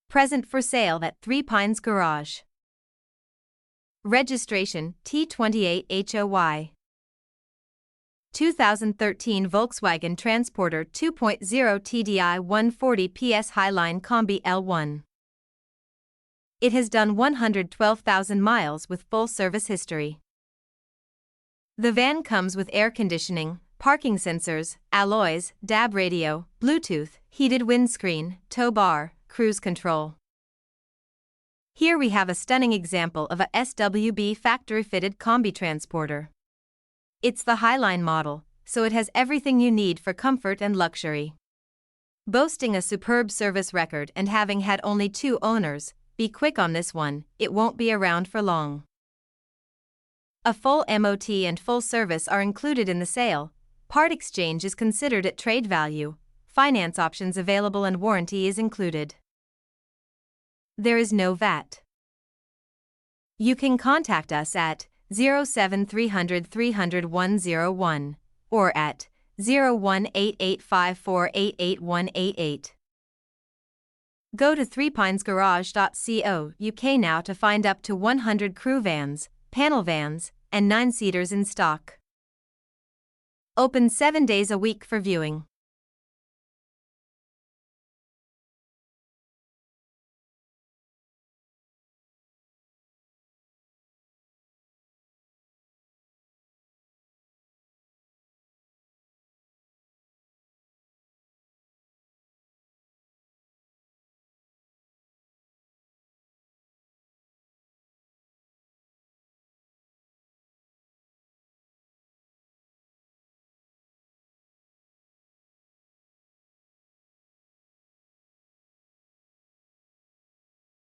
Present for sale at Three Pines Garage. Registration T28HOY. 2013 Volkswagen Transporter 2.0 TDI 140 PS Highline Kombi L1. It has done 112,000 miles with full service history. The van comes with air conditioning, parking sensors, alloys, DAB radio, Bluetooth, heated windscreen, tow bar, cruise control. Here we have a stunning example of a SWB factory-fitted Kombi transporter. It's the Highline model, so it has everything you need for comfort and luxury. Boasting a superb service record and having had only 2 owners, be quick on this one, it won't be around for long. A full MOT and full service are included in the sale, part exchange is considered at trade value, finance options available and warranty is included. There is no VAT. You can contact us at 07300 300 101 or at 01885488188. Go to threepinesgarage.co UK now to find up to 100 crew vans, panel vans, and 9-seaters in stock. Open 7 days a week for viewing.